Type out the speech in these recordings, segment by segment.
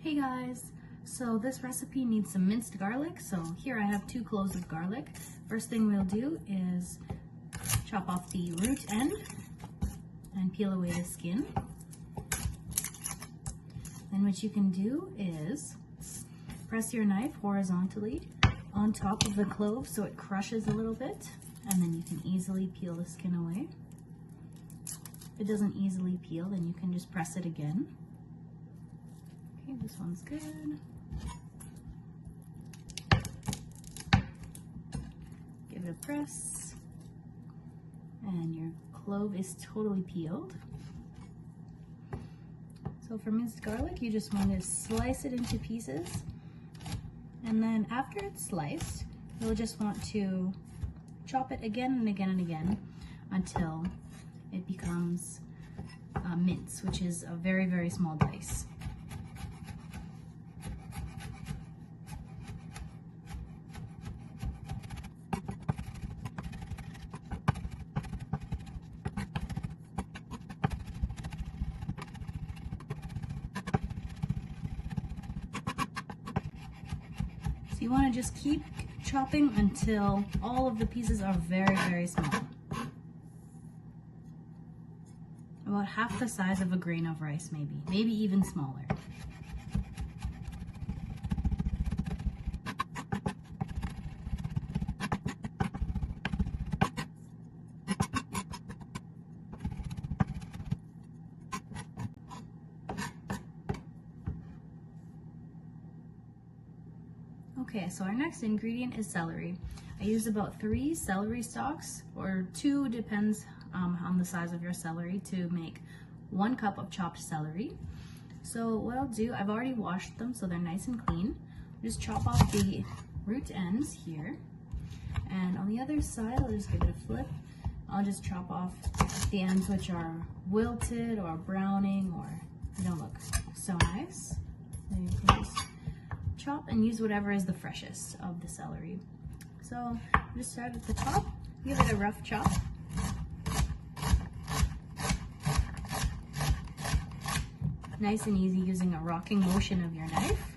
Hey guys, so this recipe needs some minced garlic. So here I have 2 cloves of garlic. First thing we'll do is chop off the root end and peel away the skin. Then what you can do is press your knife horizontally on top of the clove so it crushes a little bit, and then you can easily peel the skin away. If it doesn't easily peel, then you can just press it again. Okay, this one's good. Give it a press, and your clove is totally peeled. So for minced garlic, you just want to slice it into pieces, and then after it's sliced, you'll just want to chop it again and again and again until it becomes mince, which is a very, very small dice. So you want to just keep chopping until all of the pieces are very, very small. About half the size of a grain of rice, maybe even smaller. Okay, so our next ingredient is celery. I use about 3 celery stalks, or 2, depends on the size of your celery, to make 1 cup of chopped celery. So what I'll do, I've already washed them so they're nice and clean. Just chop off the root ends here, and on the other side, I'll just give it a flip. I'll just chop off the ends which are wilted or browning or don't look so nice. So you can just chop and use whatever is the freshest of the celery. So just start at the top, give it a rough chop. Nice and easy using a rocking motion of your knife.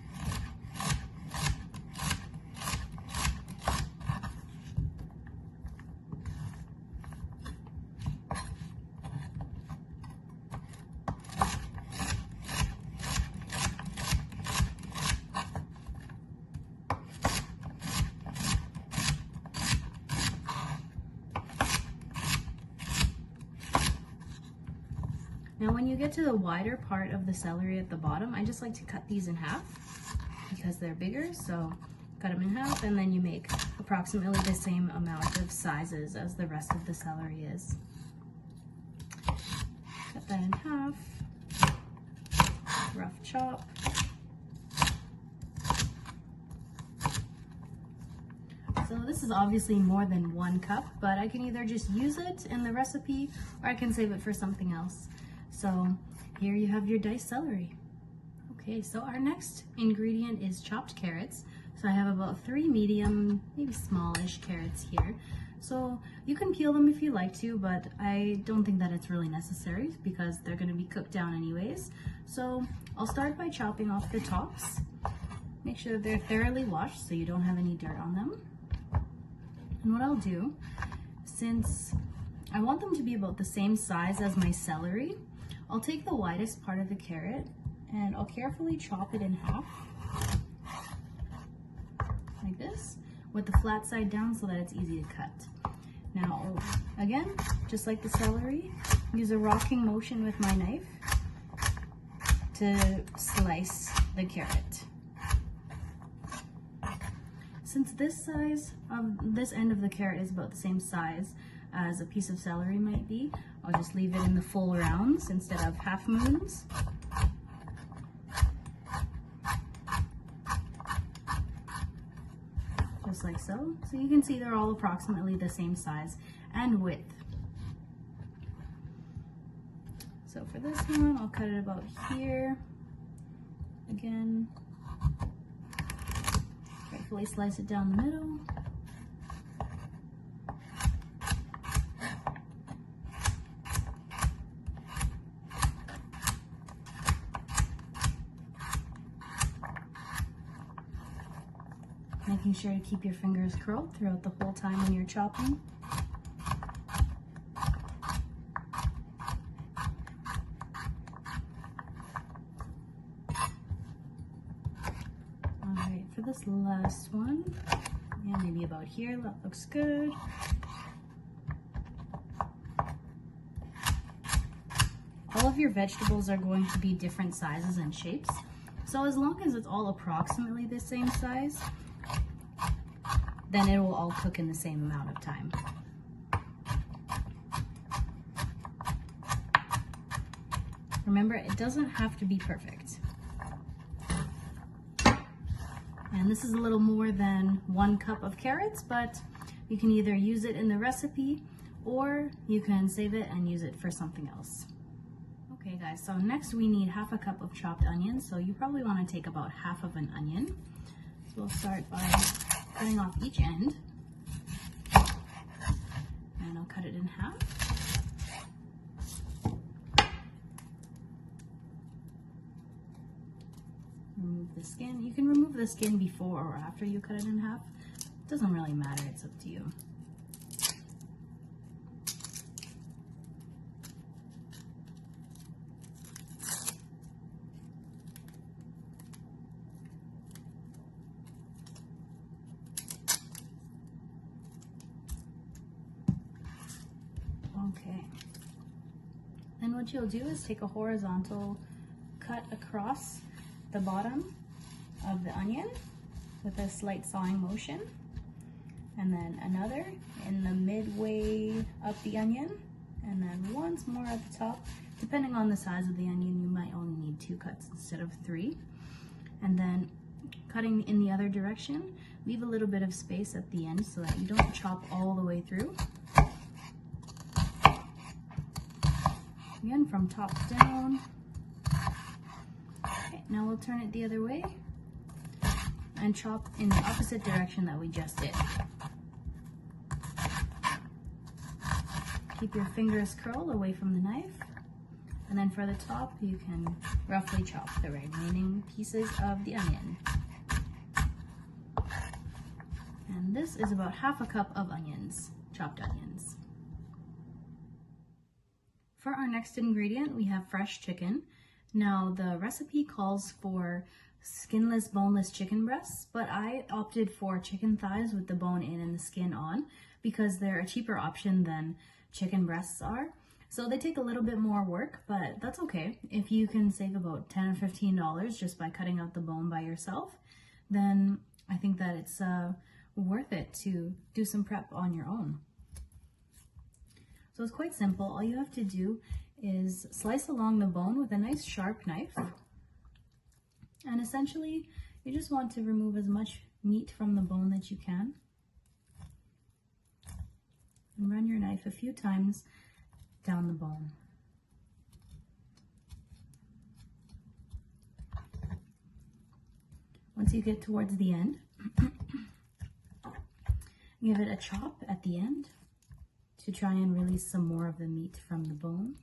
Now when you get to the wider part of the celery at the bottom, I just like to cut these in half because they're bigger. So cut them in half, and then you make approximately the same amount of sizes as the rest of the celery is. Cut that in half, rough chop. So this is obviously more than 1 cup, but I can either just use it in the recipe or I can save it for something else. So here you have your diced celery. Okay, so our next ingredient is chopped carrots. So I have about 3 medium, maybe smallish carrots here. So you can peel them if you like to, but I don't think that it's really necessary because they're going to be cooked down anyways. So I'll start by chopping off the tops. Make sure that they're thoroughly washed so you don't have any dirt on them. And what I'll do, since I want them to be about the same size as my celery, I'll take the widest part of the carrot and I'll carefully chop it in half, like this, with the flat side down so that it's easy to cut. Now, again, just like the celery, use a rocking motion with my knife to slice the carrot. Since this end of the carrot is about the same size as a piece of celery might be, I'll just leave it in the full rounds instead of half moons. Just like so. So you can see they're all approximately the same size and width. So for this one, I'll cut it about here. Again, carefully slice it down the middle. making sure to keep your fingers curled throughout the whole time when you're chopping. Alright, for this last one, yeah, maybe about here, that looks good. All of your vegetables are going to be different sizes and shapes. So as long as it's all approximately the same size, then it will all cook in the same amount of time. Remember, it doesn't have to be perfect. And this is a little more than 1 cup of carrots, but you can either use it in the recipe or you can save it and use it for something else. Okay guys, so next we need 1/2 cup of chopped onions. So you probably want to take about 1/2 of an onion. So we'll start by cutting off each end. And I'll cut it in half. Remove the skin. You can remove the skin before or after you cut it in half. It doesn't really matter, it's up to you. Okay. Then what you'll do is take a horizontal cut across the bottom of the onion with a slight sawing motion, and then another in the midway up the onion, and then once more at the top. Depending on the size of the onion, you might only need 2 cuts instead of 3. And then cutting in the other direction, leave a little bit of space at the end so that you don't chop all the way through. Again, from top down. Okay, now we'll turn it the other way and chop in the opposite direction that we just did. Keep your fingers curled away from the knife. And then for the top, you can roughly chop the remaining pieces of the onion. And this is about 1/2 cup of onions, chopped onions. For our next ingredient, we have fresh chicken. Now, the recipe calls for skinless, boneless chicken breasts, but I opted for chicken thighs with the bone in and the skin on because they're a cheaper option than chicken breasts are. So they take a little bit more work, but that's okay. If you can save about $10 or $15 just by cutting out the bone by yourself, then I think that it's worth it to do some prep on your own. So it's quite simple. All you have to do is slice along the bone with a nice sharp knife. And essentially, you just want to remove as much meat from the bone that you can. And run your knife a few times down the bone. Once you get towards the end, give it a chop at the end to try and release some more of the meat from the bone.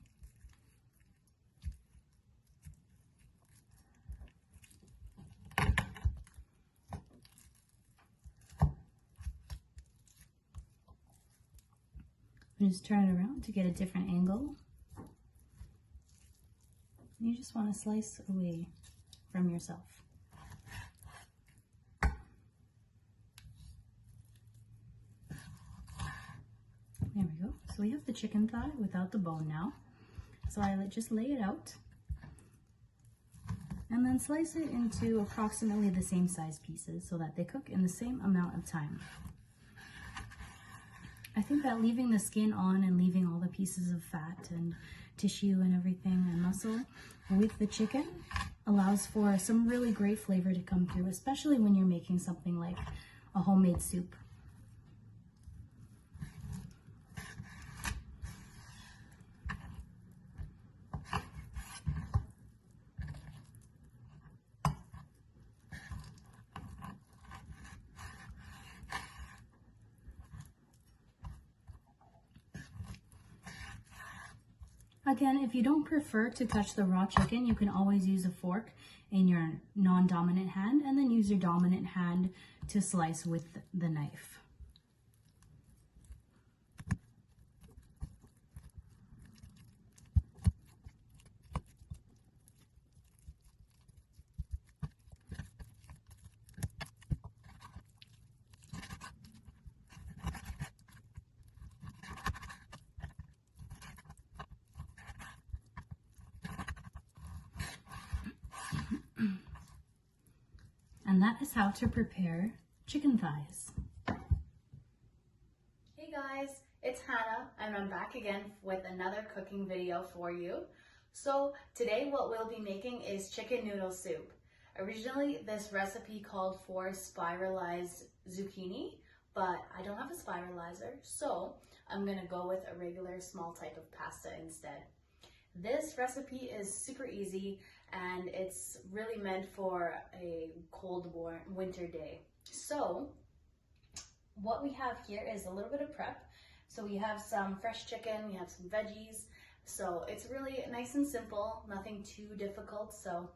And just turn it around to get a different angle. You just want to slice away from yourself. There we go. So we have the chicken thigh without the bone now. So I just lay it out and then slice it into approximately the same size pieces so that they cook in the same amount of time. I think that leaving the skin on and leaving all the pieces of fat and tissue and everything and muscle with the chicken allows for some really great flavor to come through, especially when you're making something like a homemade soup. Again, if you don't prefer to touch the raw chicken, you can always use a fork in your non-dominant hand and then use your dominant hand to slice with the knife. And that is how to prepare chicken thighs. Hey guys, it's Hannah and I'm back again with another cooking video for you. So today what we'll be making is chicken noodle soup. Originally this recipe called for spiralized zucchini, but I don't have a spiralizer, so I'm gonna go with a regular small type of pasta instead. This recipe is super easy and it's really meant for a cold, warm winter day. So what we have here is a little bit of prep. So we have some fresh chicken, we have some veggies. So it's really nice and simple, nothing too difficult. So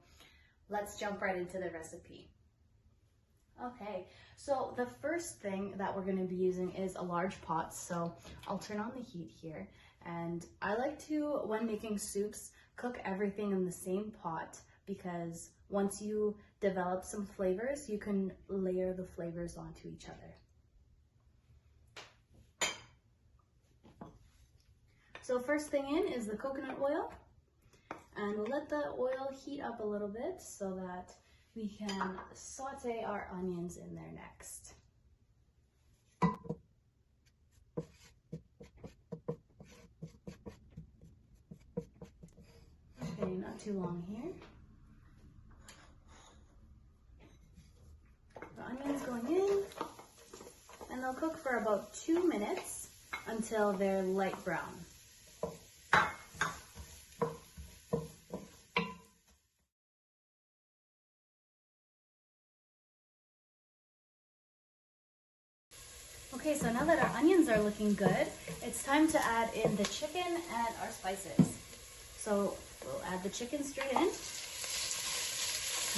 let's jump right into the recipe. Okay, so the first thing that we're gonna be using is a large pot. So I'll turn on the heat here. And I like to, when making soups, cook everything in the same pot because once you develop some flavors, you can layer the flavors onto each other. So first thing in is the coconut oil, and we'll let the oil heat up a little bit so that we can saute our onions in there next. Okay, not too long here. The onions going in, and they'll cook for about 2 minutes until they're light brown. Okay, so now that our onions are looking good, it's time to add in the chicken and our spices. So we'll add the chicken straight in,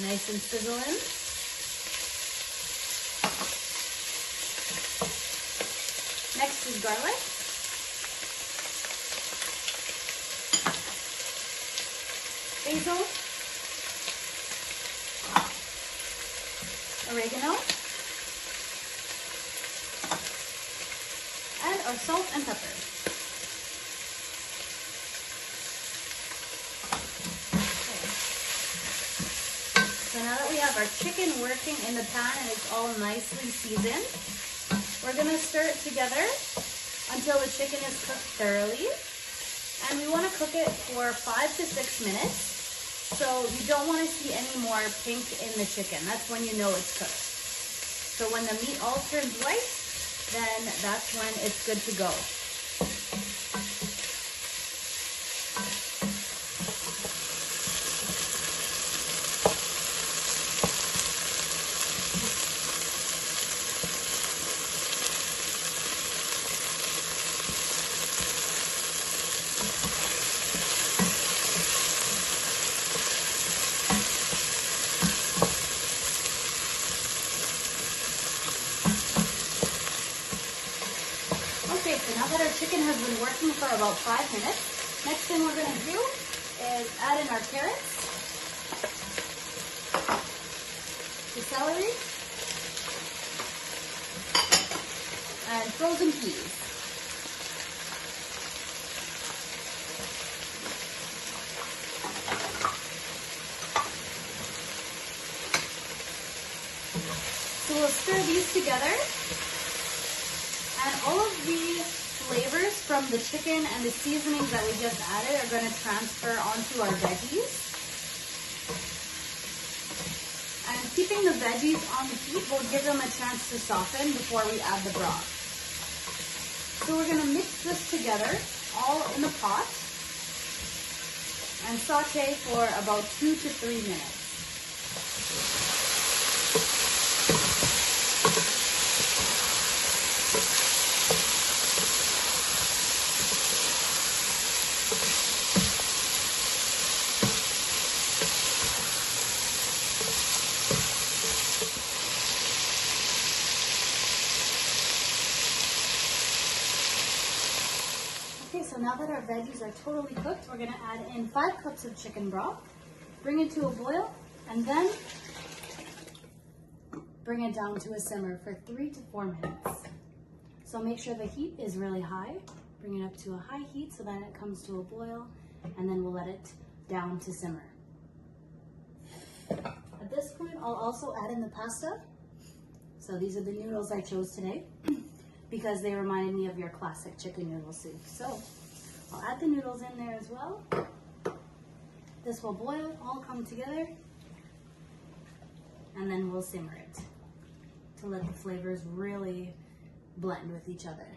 nice and sizzle in. Next is garlic. Basil. Oregano. And our salt and pepper. So now that we have our chicken working in the pan and it's all nicely seasoned, we're gonna stir it together until the chicken is cooked thoroughly. And we wanna cook it for 5 to 6 minutes. So you don't wanna see any more pink in the chicken. That's when you know it's cooked. So when the meat all turns white, then that's when it's good to go. Okay, so now that our chicken has been working for about 5 minutes, next thing we're gonna do is add in our carrots, the celery, and frozen peas. So we'll stir these together. And all of the flavors from the chicken and the seasonings that we just added are going to transfer onto our veggies. And keeping the veggies on the heat will give them a chance to soften before we add the broth. So we're going to mix this together all in the pot and saute for about 2 to 3 minutes. so now that our veggies are totally cooked, we're gonna add in 5 cups of chicken broth, bring it to a boil, and then bring it down to a simmer for 3 to 4 minutes. So make sure the heat is really high. Bring it up to a high heat so that it comes to a boil, and then we'll let it down to simmer. At this point, I'll also add in the pasta. So these are the noodles I chose today because they reminded me of your classic chicken noodle soup. So I'll add the noodles in there as well. This will boil, all come together, and then we'll simmer it to let the flavors really blend with each other.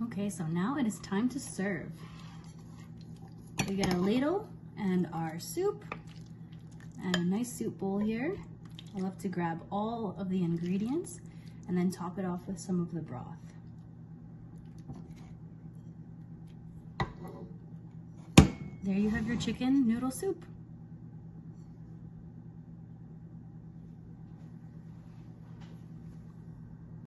Okay, so now it is time to serve. We get a ladle and our soup and a nice soup bowl here. I love to grab all of the ingredients and then top it off with some of the broth. There you have your chicken noodle soup.